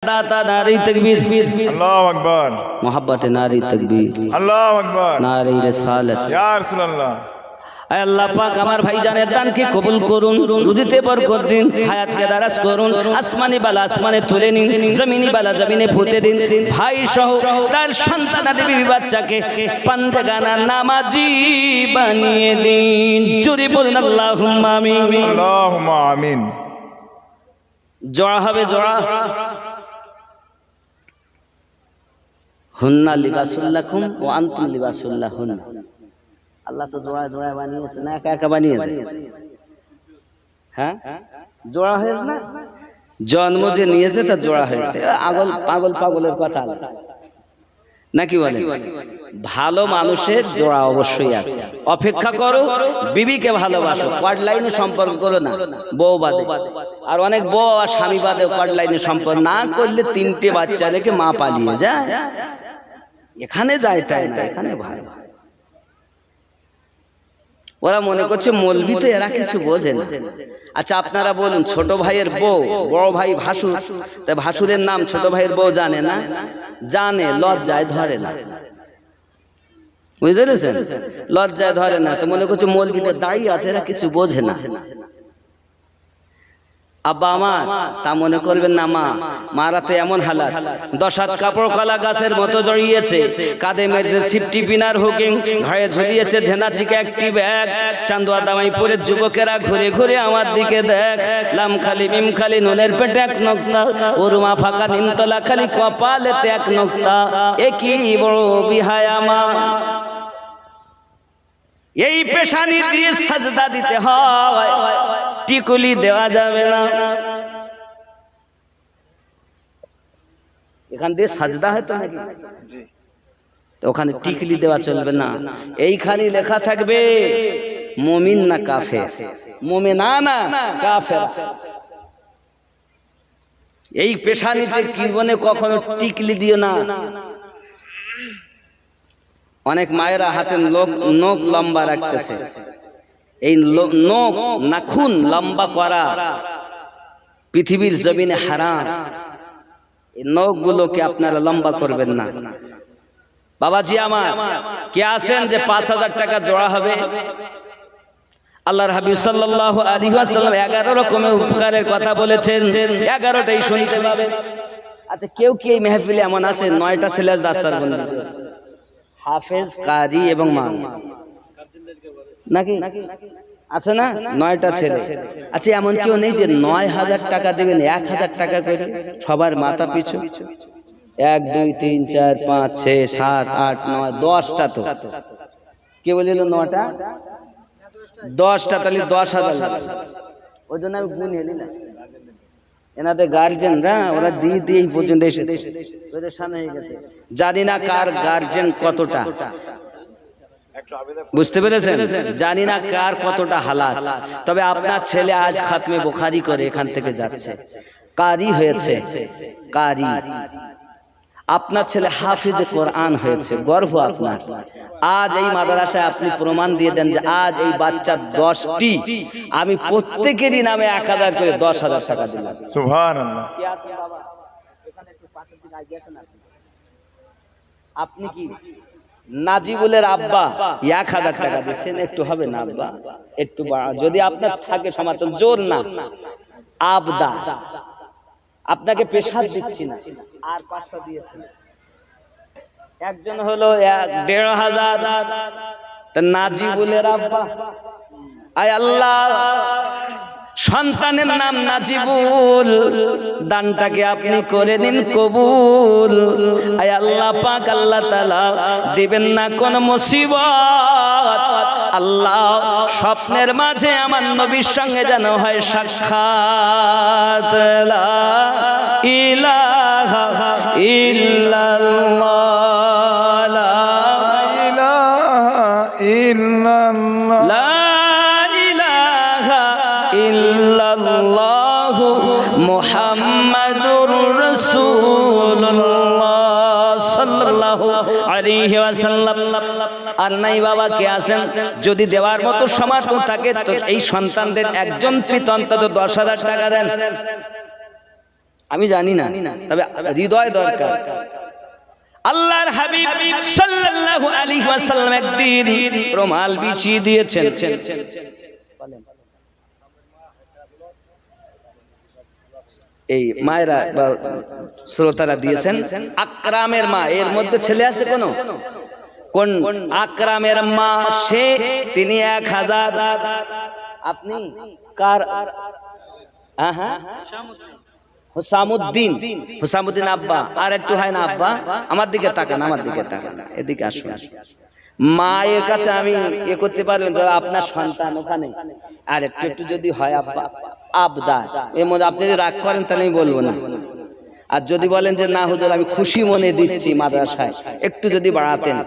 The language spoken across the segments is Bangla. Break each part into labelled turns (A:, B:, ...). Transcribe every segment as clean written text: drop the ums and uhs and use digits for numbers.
A: दाता नारी तकबीर
B: अल्लाहु अकबर
A: मोहब्बत नारी तकबीर
B: अल्लाहु अकबर
A: नारी रिसालत
B: या रसूल अल्लाह।
A: আয় আল্লাহ পাক আমার ভাইজানের দানকে কবুল করুন, রুজিতে বরকত দিন, হায়াতকে দারাজ করুন, আসমানি বালা আসমানে তুলে নিন, জমিনি বালা জমিনে পুঁতে দিন। ভাই সহ তার সন্তানাদি বিবি বাচ্চাকে পান্তেগানা নামাজি বানিয়ে দিন। জোরে বলুন আল্লাহুম্মা আমিন।
B: আল্লাহুম্মা আমিন।
A: জোড়া হবে জোড়া। হুন্না লিবাসুল লাকুম ওয়া আনতুম লিবাসুল লাহুন। আল্লাহ তো জোড়ায় জোড়ায় বানিয়েছে না একা একা বানিয়েছে? হ্যাঁ জোড়া হয়েছে না? জন্ম যে নিয়েছে তা জোড়া হয়েছে। পাগল পাগলের কথা নাকি বলে? ভালো মানুষের জোড়া অবশ্যই আছে। অপেক্ষা করো, বিবিকে ভালোবাসো, কোয়ার্ড লাইনে সম্পর্ক করো না, বউ বাদে। আর অনেক বউ আর স্বামী বাদে কোয়ার্ড লাইনে সম্পর্ক না করলে 3টে বাচ্চা রেখে মা পালিয়ে যায়। এখানে যায় তাই না, এখানে ভাই ওরা মনে করছে মৌলবি তো এরা কিছু বোঝে না। আচ্ছা আপনারা বলুন, ছোট ভাইয়ের বউ বড় ভাই ভাসুর, তাই ভাসুরের নাম ছোট ভাইয়ের বউ জানে না? জানে, লজ্জায় ধরে না। বুঝতে পেরেছেন? লজ্জায় ধরে না, তো মনে করছে মৌলবিদের দায়ী আছে, এরা কিছু বোঝে না। আব্বা আমার তা মনে করবেন না। মারা তো এমন হালাত, 10 হাত কাপড় কলা গাছের মতো জড়িয়েছে, কাঁধে মেরেছে সিফটি পিনার হুকিং, ঘাড়ে ঝুলিয়েছে ধেনাচিকে একটি ব্যাগ। চান্দুয়া দামাই পরে যুবকেরা ঘুরে ঘুরে আমার দিকে দেখ। লাম খালি মিম খালি নুনের পেটে 1 নোক্তা, ওরমা ফাঁকা নিমতলা খালি কপালেতে 1 নোক্তা। একই বড় বিহায়া মা। এই পেশানি দিয়ে সাজদা দিতে হয়, টিকুলি দেওয়া যাবে না। এখান দিয়ে সাজদা হয়তো নাকি, তো ওখানে টিকুলি দেওয়া চলবে না। এইখানে লেখা থাকবে মুমিন না কাফের, মুমিনা না কাফের। এই পেশানিতে জীবনে কখনো টিকলি দিও না। অনেক মায়েরা হাতে নখ লম্বা রাখতেছে, এই নখ নাখুন লম্বা করা পৃথিবীর জমিনে হারাম। এই নখগুলোকে আপনারা লম্বা করবেন না। বাবাজি আমার কে আছেন যে 5000 টাকা জোড়া হবে? আল্লাহর হাবিব সাল্লাল্লাহু আলাইহি ওয়াসাল্লাম 11 রকমের উপকারের কথা বলেছেন, 11টাই শুনতে পাবেন। আচ্ছা কেউ কি এই মেহফিলে এমন আছে 9টা ছেলে দাস্তারবন্দি করেছে? হাফেজ, কারি এবং ইমাম নাকি আছে না? 9টা ছেলে। আচ্ছা এমন কেউ নেই যে 9000 টাকা দেবেন 1000 টাকা করে সবার মাথা পিছু? 1 2 3 4 5 6 7 8 9 10টা। তো কে বলিল 9টা? 10টা, তাহলে 10,000। ওই জন্য আমি গুণ হেলি না। এনাদের গার্জেনরা ওরা দিয়ে এই পর্যন্ত এসেছে, ওদের সামনে হয়ে গেছে। জানি না কার গার্জেন কতটা, বুঝতে পেরেছেন? জানি না কার কতটা হালাত। তবে আপনার ছেলে আজ খাতমে বুখারী করে এখান থেকে যাচ্ছে, কারি হয়েছে, কারি। আপনার ছেলে হাফিজে কোরআন হয়েছে, গর্ব আপনার। আজ এই মাদ্রাসায় আপনি প্রমাণ দিয়ে দেন যে আজ এই বাচ্চার 10টি আমি প্রত্যেকেরই নামে 1000 করে 10,000 টাকা দিলাম।
B: সুবহানাল্লাহ।
A: আপনি কি নাজিবুলের আব্বা 1000 টাকা দিচ্ছেন? একটু হবে না আব্বা, একটু যদি আপনার থাকে সমর্থন, জোর না, আবদা। আপনাকে পেশাদ দিচ্ছি না। আর 500 দিয়েছেন। একজন হলো 1,500। নাজিবুলের আব্বা, আয় আল্লাহ সন্তানের নাম নাজিবুল, দানটাকে আপনি করে নিন কবুল। আয় আল্লাহ পাক আল্লাহ তাআলা দিবেন না কোন মুসিবত। আল্লাহ স্বপ্নের মাঝে আমার নবীর সঙ্গে যেন হয় সাক্ষাৎ। লা ইলাহা ইল্লাল্লাহ, লা
B: ইলাহা ইল্লাল্লাহ,
A: লা ইলাহা ইল্লাল্লাহু মুহাম্মাদুর রাসূলুল্লাহ সাল্লাল্লাহু আলাইহি ওয়াসাল্লাম। আর নাই বাবা কে আছেন যদি দেওয়ার মতো সামর্থ্য থাকে তো এই সন্তানদের একজন পিতা অন্তত 10,000 টাকা দেন। আমি জানি না, তবে হৃদয় দরকার। আল্লাহর হাবিব সাল্লাল্লাহু আলাইহি ওয়াসাল্লাম একদিন রুমাল বিছিয়ে দিয়েছেন। এই মায়েরা বা শ্রোতারা দিয়েছেন আকরামের মা, এর মধ্যে ছেলে আছে কোন আকরামের মা? সে তিনি 1000। আপনি কার? হুসামুদ্দিন আব্বা, আর একটু হয় না আব্বা? আমার দিকে তাকান, আমার দিকে তাকান, এদিকে আসুন। মায়ের কাছে আমি এ করতে পারবেন তো আপনার সন্তান ওখানে, আর একটু একটু যদি হয় আব্বা আবদা, এর মধ্যে আপনি যদি রাগ করেন তাহলে আমি বলবো না। আর যদি বলেন যে না হুজুর আমি খুশি মনে দিচ্ছি মাদ্রাসায়, একটু যদি বাড়াতেন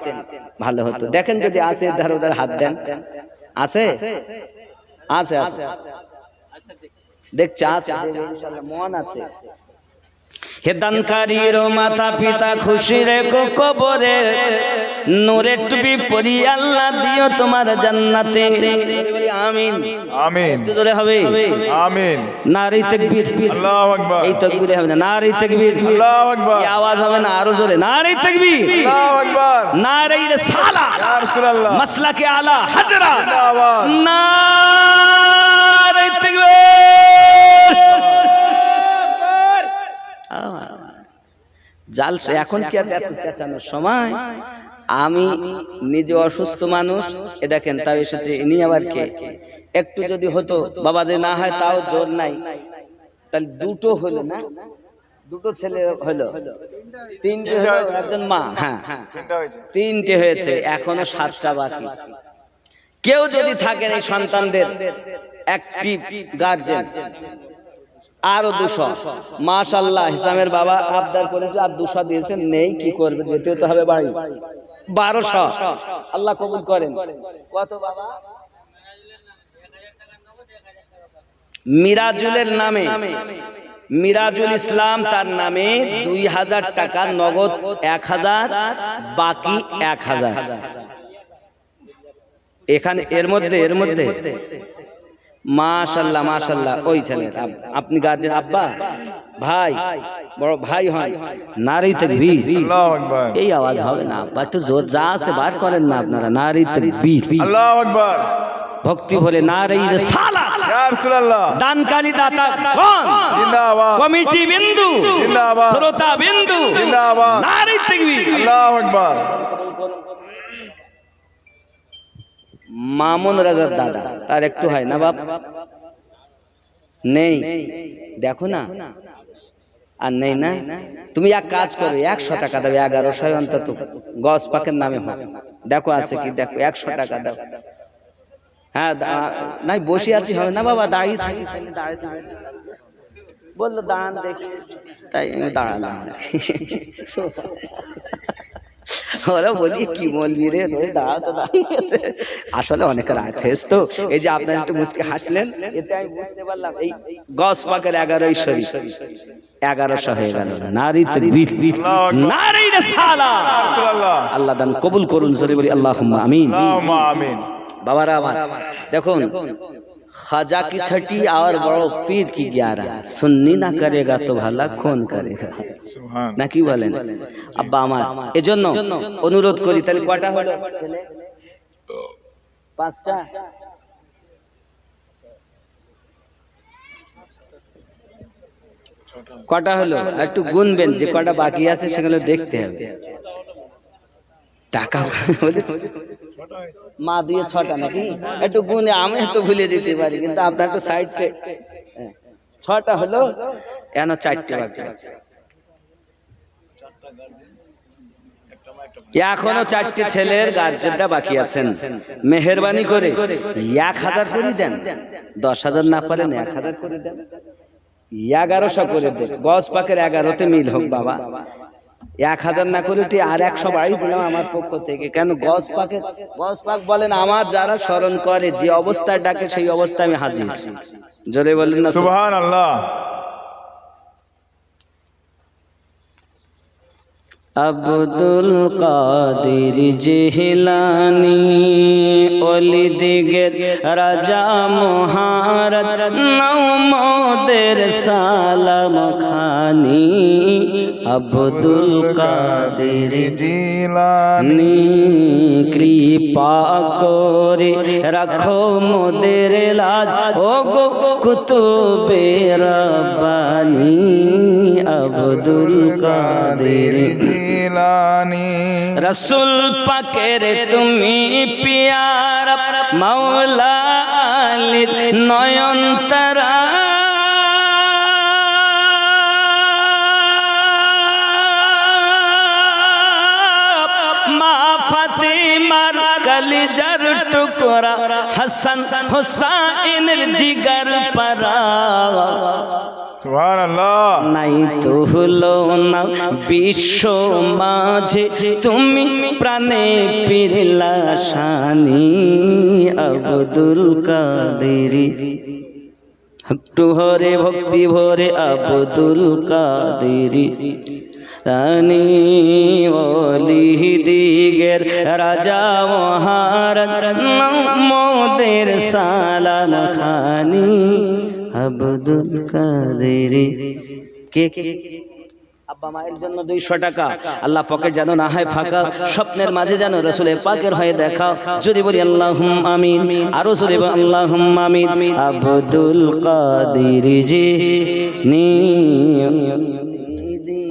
A: ভালো হতো। দেখেন যদি আছে ধার ওধার হাত দেন। আছে আছে আছে দেখছে, আছে ইনশাআল্লাহ মন আছে। হে দানকারীর মাতা পিতা খুশি রেখো কবরে, নূরে টুপি পরিয়ে আল্লাহ দিও তোমার জান্নাতে। আমিন
B: আমিন।
A: একটু জোরে হবে
B: আমিন।
A: নারী তাকবীর।
B: আল্লাহু আকবার।
A: এই তাকবীরে হবে না, নারী তাকবীর।
B: আল্লাহু আকবার।
A: এই আওয়াজ হবে না, আরো জোরে নারী তাকবীর।
B: আল্লাহু আকবার।
A: নারী রিসালাত,
B: ইয়া রাসূলুল্লাহ।
A: মাসলাকে আলা হাজরা,
B: জিন্দাবাদ।
A: নারী তাকবীর। জাল এখন কি এত চেঁচানোর সময়? আমি নিজে অসুস্থ মানুষ, এ দেখেন তাও এসেছে, ইনি আবার কে? একটু যদি হতো বাবা, যে না হয় তাও জোর নাই, তাহলে দুটো হলো না, দুটো ছেলে হলো, তিনটে হলো, একজন মা। হ্যাঁ তিনটে হয়েছে, এখনো 7টা বাকি। কেউ যদি থাকেন এই সন্তানদের অ্যাক্টিভ গার্জেন, আরো 200 মাশাআল্লাহ। হিসামের বাবা আবদার করেছে আর 200 দিয়েছেন, নেই কি করবে, যেতে তো হবে বাড়ি। 1200 আল্লাহ কবুল করেন। কত বাবা? মিরাজুলের নামে, মিরাজুল ইসলাম তার নামে 2000 টাকা নগদ, 1000 বাকি 1000। এখানে এর মধ্যে মাশাআল্লাহ মাশাআল্লাহ। ওই ছেলে আপনি গার্জেন, আব্বা ভাই বড় ভাই হন, নারী তাকবীর।
B: আল্লাহু আকবার।
A: এই আওয়াজ হবে না আব্বা, একটু জোর যা আছে বার করেন না আপনারা। নারী তাকবীর।
B: আল্লাহু আকবার।
A: ভক্তি ভরে নারী রিসালাত।
B: ইয়া রাসূলুল্লাহ।
A: দানকারী দাতা গণ
B: জিন্দাবাদ।
A: কমিটি বিন্দু
B: জিন্দাবাদ।
A: শ্রোতা বিন্দু
B: জিন্দাবাদ।
A: নারী তাকবীর।
B: আল্লাহু আকবার।
A: মামুন রাজার দাদা, তার একটু হয় না বাপ? নেই, দেখো না, আর নেই না? তুমি এক কাজ করো, 100 টাকা দেবে, 1100 অন্তত গস পাকের নামে হবে। দেখো আছে কি, দেখো 100 টাকা দাও। হ্যাঁ নাই বসে আছি হবে না বাবা, দাঁড়িয়ে থাকি, দাঁড়িয়ে বললো দাঁড়ান দেখি, তাই আমি দাঁড়ালাম। ওরা বলি কি বলবি রে, দাঁড়া তো দাঁড়িয়েছে। আসলে অনেকের আয়াত তো, এই যে আপনার একটু মুচকে হাসলেন, এতে আমি বুঝতে পারলাম এই গস পাকের 11ই শরীফ 1100 হয়ে গেল। নারী তাকবীর, নারী রিসালাত।
B: রাসূলুল্লাহ।
A: আল্লাহ দান কবুল করুন, সরি বলি আল্লাহুম্মা আমিন।
B: আল্লাহুম্মা আমিন।
A: বাবারা আমার দেখুন, খাজা की छठी और बड़ो पीर की 11, सुन्नी ना करेगा तो भला कौन करेगा,
B: সুবহান।
A: না কি বলেন আব্বা আমার? এজন্য অনুরোধ করি, তাহলে কয়টা হলো ছেলে? 5টা। কটা হলো একটু গুনবেন, যে কটা বাকি আছে সেগুলো দেখতে হবে। টাকা মা দিয়ে 6টা নাকি, একটু গুনে, আমি তো ভুলে দিতে পারি, কিন্তু আপনার তো সাইডে 6টা হলো, এন 4টে বাকি আছে। এখনো 4টে ছেলের গার্জেনরা বাকি আছেন। মেহেরবানি করে 1000 করে দেন, 10,000 না পারেন 1000 করে দেন, 1100 করে দেন। গস পাকের 11তে মিল হোক বাবা। 1000 না করে আর 100 বাড়ি দিলাম আমার পক্ষ থেকে। কেন? গস পাক বলেন আমার যারা স্মরণ করে, যে অবস্থায় ডাকে সেই অবস্থায় আমি হাজির। জোরে বলেন না
B: সুবহানাল্লাহ।
A: আব্দুল কাদের জিলানী ওলি দিগের রাজা মহারত নৌমদের সালাম খানি আব্দুল কাদের
B: জিলানী
A: কৃপা করে রাখো মোদের লাজ ও গো কুতুবে রব্বানি আব্দুল কাদের
B: জিলানী
A: রসুল পাকের তুমি পিয়ারা মাওলা আলীর নয়ন তারা মা ফাতিমার কলিজার টুকরা হাসান হুসাইনের জিগার পারা
B: সুবহানাল্লাহ
A: নাই তো হলো না বিশ্ব মাঝে তুমি প্রাণে পিরলা শানি আব্দুল কাদের একটু হরে ভক্তি ভরে আব্দুল কাদের রানী ওলি দিগের রাজা মহারত মোদের সালাম খানি আব্দুল কাদের কে আব্বা মায়ের জন্য 200 টাকা আল্লাহ পকেট যেন না হয় ফাঁকা স্বপ্নের মাঝে যেন রাসূলের পাকের হয়ে দেখা যদি বলি আল্লাহুম্মা আমিন আরো জোরে বলি আল্লাহুম্মা আমিন আব্দুল কাদের জি নি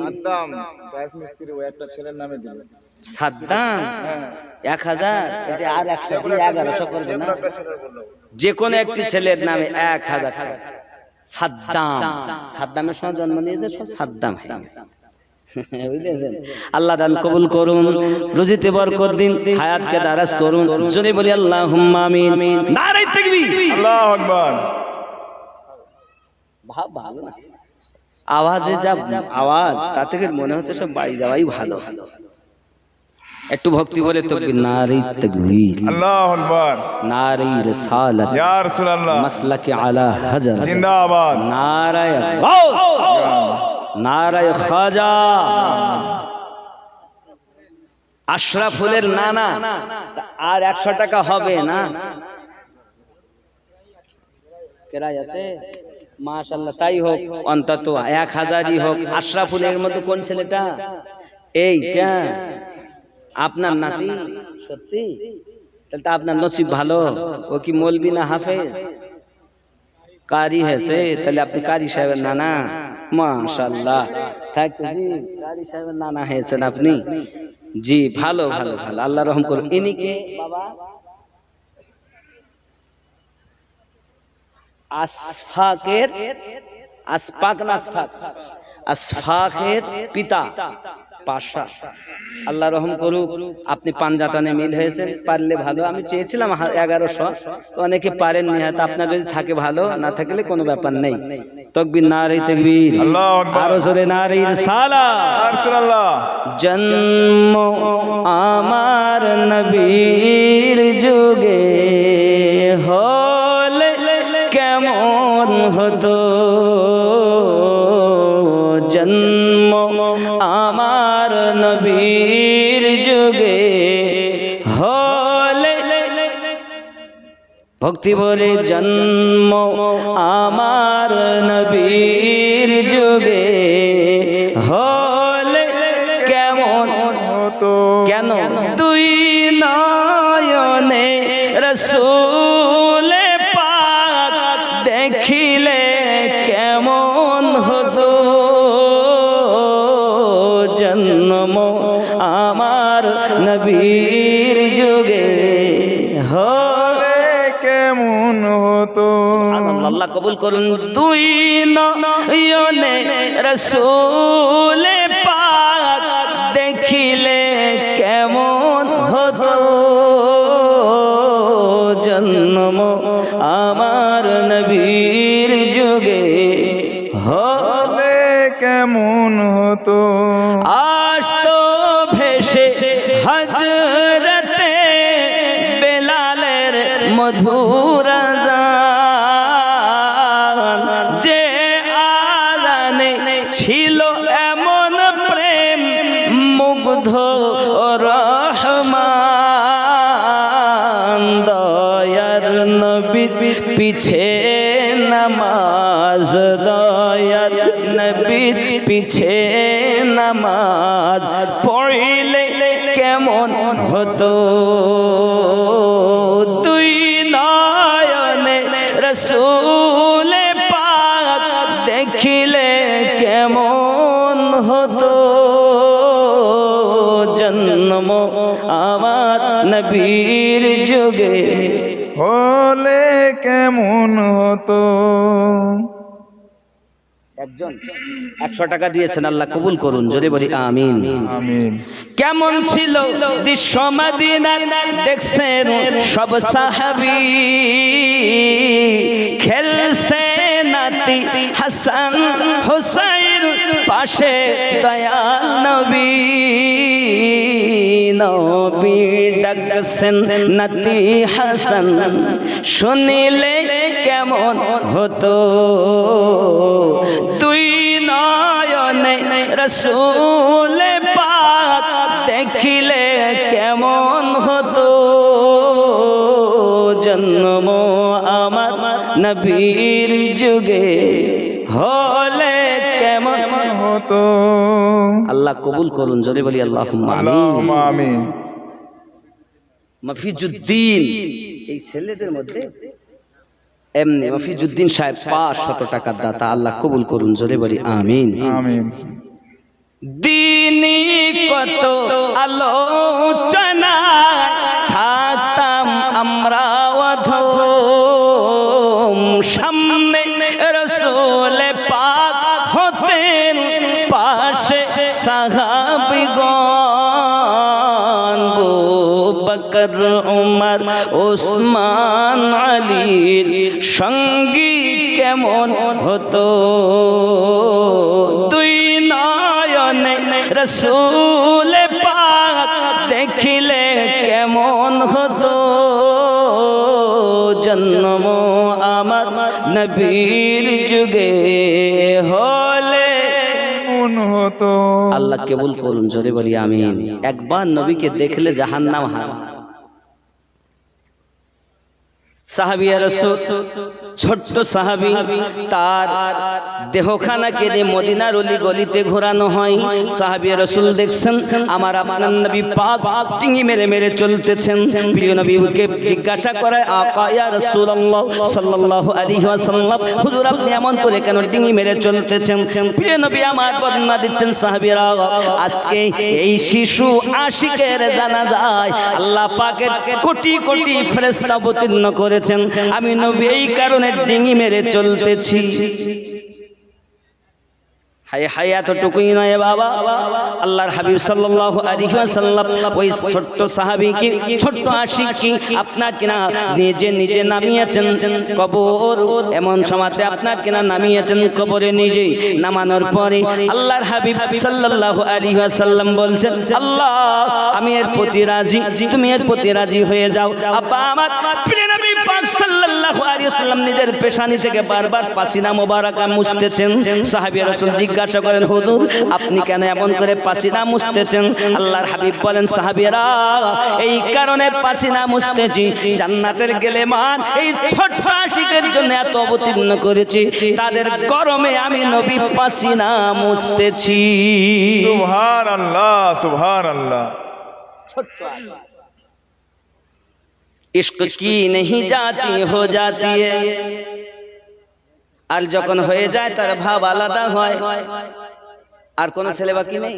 B: সাদ্দাম টাইলস মিস্ত্রি ওই একটা ছেলের নামে দিল
A: সাদ্দাম 1000 এটা আর 100 দিয়ে 1100 করবে না যে কোন একটি ছেলের নামে 1000 টাকা সাদ্দাম সাদ্দামের সময় জন্ম নিয়েছে সব সাদ্দাম আল্লাহ দান কবুল করুন রুজিতে বরকত দিন হায়াতকে দারাজ করুন জোরে বলি আল্লাহুম্মা আমিন নারে তাকবীর
B: আল্লাহু আকবার
A: ভালো না আওয়াজে যা আওয়াজ তা থেকে মনে হচ্ছে সব বাড়ি যাওয়াই ভালো একটু ভক্তি বলে তাকবীর নারে তাকবীর
B: আল্লাহু আকবার
A: নারে রিসালাত
B: ইয়া রাসূলুল্লাহ
A: মাসলাকে আলা হাজার
B: জিন্দাবাদ
A: নারায়ে গাউস নারায়ে খাজা আশরাফুলের নানা আর 100 টাকা হবে না কেরাই আছে মাশাআল্লাহ তাই হোক অন্তত 1000ই হোক আশরাফুলের মধ্যে কোন ছেলেটা এইটা আপনার নাতি সত্যি তাহলে তো আপনার নসিব ভালো ও কি মৌলবি না হাফেজ কারি হয়েছে তাহলে আপনি কারি সাহেবের নানা মাশাআল্লাহ থাকতো জি কারি সাহেবের নানা হয়েছেন আপনি জি ভালো ভালো ভালো আল্লাহ রহম করুন ইনি কে বাবা আসফাকের আসফাক না আসফাক আসফাকের পিতা পাশা আল্লাহ রহম করুক আপনি পাঞ্জাতানে মিল হয়েছেন পারলে ভালো আমি চেয়েছিলাম 1100 তো অনেকে পারেননি হয়তো আপনার যদি থাকে ভালো না থাকলে কোনো ব্যাপার নেই তাকবীর নারে তাকবীর
B: আল্লাহু আকবার
A: আরো জোরে নারে রিসালাত
B: ইয়া রাসূলুল্লাহ
A: জন্ম আমার নবীর যুগে হলে কেমন হতো জন্ম আমার নবীর যুগে হলে ভক্তি বলে জন্ম আমার নবীর যুগে হলে কেমন
B: হতো
A: কেন দুই নয়নে রাসূল পাক দেখিলে কেমন হতো জন্ম আমার নবীর যুগে হলে
B: কেমন হতো
A: আল্লাহ কবুল করুন দুই নয়নে রাসূল পাক দেখিলে কেমন হতো জন্ম আমার নবীর যুগে হলে
B: কেমন হতো
A: আসতো ভেসে হযরতে বেলালের মধুর আযান যে আযানে ছিল এমন প্রেম মুখ পিছে নামাজ, দয়ার নবীর পিছে নামাজ পড়লে কেমন হতো, দুই নয়নে রসূল পাক দেখিলে কেমন হতো, জন্ম আমার নবীর যুগে
B: হলে কেমন হতো।
A: একজন 100 টাকা দিয়েছেন, আল্লাহ কবুল করুন, যদি বলি আমিন।
B: আমিন।
A: কেমন ছিল দৃশ্য মদিনার দেখছেন সব সাহাবী, খেলছে নাতি হাসান হুসাইন পাশে দয়াল নবী, নবী ডাকছেন নাতি হাসান শুনিলে কেমন হতো, দুই নয়নে রসূল পাক দেখিলে কেমন হতো, জন্ম আমার নবীর যুগে হলে কেমন
B: হতো।
A: আল্লাহ কবুল করুন, যদি বলি আল্লাহুম্মা আমিন।
B: আল্লাহুম্মা আমিন।
A: মফিজউদ্দিন, এই ছেলেদের মধ্যে এমনি মফিজউদ্দিন সাহেব 500 টাকার দাতা, আল্লাহ কবুল করুন, যদি বলি আমিন।
B: আমিন।
A: দিনী কত আলোচনা থাকতাম আমরা অধম, সামনে রসূল পাক হতেন পাশে সাহাবীগণ, আবু বকর উমর ওসমান আলীর সঙ্গী কেমন হতো, দুই নয়নে রসূল পাক দেখিলে কেমন হতো, জন্ম আমার নবীর যুগে হলে
B: কেমন হতো।
A: আল্লাহ কবুল করুন, জোরে বলি আমিন। একবার নবীকে দেখলে জাহান্নাম হারাম। সাহাবী রাসূল, ছোট্ট সাহাবী, তার দেহখানা কেটে মদিনার অলি গলিতে ঘোরানো হয়। সাহাবী রাসূল দেখছেন আমার আপনার নবী পাক ডিঙি মেরে মেরে চলতেছেন। প্রিয় নবীকে জিজ্ঞাসা করে, আকা ইয়া রাসূলুল্লাহ সাল্লাল্লাহু আলাইহি ওয়াসাল্লাম, হুজুর আপনি এমন করে কেন ডিঙি মেরে চলতেছেন? প্রিয় নবী আমার বর্ণনা দিচ্ছেন, সাহাবীরা আজকে এই শিশু আশিকের জানাজায় আল্লাহ পাকের কোটি কোটি ফেরেশতা অবতীর্ণ করে, আমি নবী এই কারণে ডিঙি মেরে চলতেছি। হায় হায়, এতটুকুই নয় বাবা, আল্লাহর হাবিব সাল্লাল্লাহু আলাইহি ওয়াসাল্লাম ওই ছোট্ট সাহাবীকে, ছোট্ট আশিককে আপনার কিনা নিজে নিজে নামিয়েছেন কবর, এমন সময়তে আপনার কিনা নামিয়েছেন কবরে, নিজে নামানোর পরে আল্লাহর হাবিব সাল্লাল্লাহু আলাইহি ওয়াসাল্লাম বলছেন, আল্লাহ আমি এর প্রতি রাজি, তুমি এর প্রতি রাজি হয়ে যাও। আব্বা আমার প্রিয় নবী পাক সাল্লাল্লাহু আলাইহি ওয়াসাল্লাম নিজের পেশানি থেকে বারবার পাসিনা মোবারকা মুছতেছেন। সাহাবী রাসূল জিজ্ঞাসা করেন, হুজুর আপনি কেন এমন করে পাসিনা মুছতেছেন? আল্লাহর হাবিব বলেন, সাহাবীরা এই কারণে পাসিনা মুছতেছি, জান্নাতের গেলেমান এই ছোট আশিকের জন্য এত অবতীর্ণ করেছি, তাদের গরমে আমি নবী পাসিনা মুছতেছি।
B: সুবহানাল্লাহ, সুবহানাল্লাহ।
A: इश्क की नहीं जाती हो जाती है, আর যখন হয়ে যায় তার ভাব আলাদা হয়। আর কোন ছেলে বাকি নেই?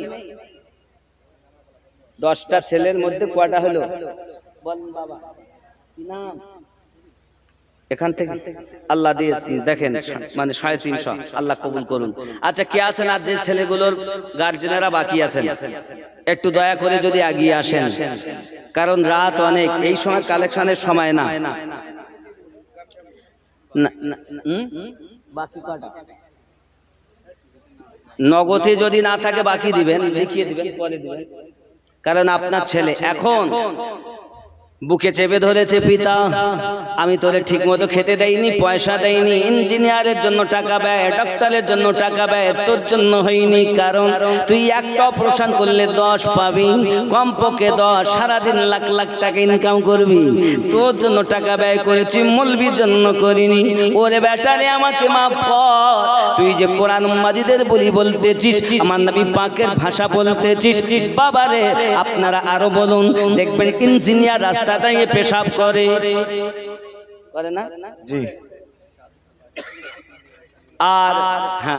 A: 10টা ছেলের মধ্যে কয়টা হলো? বলেন বাবা, কি নাম? এখান থেকে আল্লাহ দিয়ে দেখেন, মানে 350। আল্লাহ কবুল করুন। আচ্ছা, কে আছেন আর যে ছেলেগুলোর গার্জেনেরা বাকি আছেন, একটু দয়া করে যদি এগিয়ে আসেন, কারণ রাত অনেক, এই সময় কালেকশনের সময় না। নগদে যদি না থাকে বাকি দিবেন, দেখিয়ে দিবেন, পরে দিবেন, কারণ আপনার ছেলে এখন বুকে চেপে ধরেছে পিতা, আমি তোরে ঠিক মতো খেতে দেইনি, পয়সা দেইনি, ইঞ্জিনিয়ারের জন্য টাকা ব্যয়, ডক্টরের জন্য টাকা ব্যয় তোর জন্য হয়নি, কারণ তুই একটা অপারেশন করলে 10 পাবি, কমপক্ষে 10, সারাদিন লাখ লাখ টাকা ইনকাম করবি, তোর জন্য টাকা ব্যয় করেছি, মৌলবীর জন্য করিনি। ওরে বেটারে আমাকে মাফ কর, তুই যে কোরআন মাজিদের বলি বলতেছিস, আমার নবী পাকের ভাষা বলতেছিস, বাবারে আপনারা আরো বলুন, দেখবেন ইঞ্জিনিয়ার রাস্তা দাঁড়িয়ে পেশাব করে না?
B: জি।
A: আর হ্যাঁ,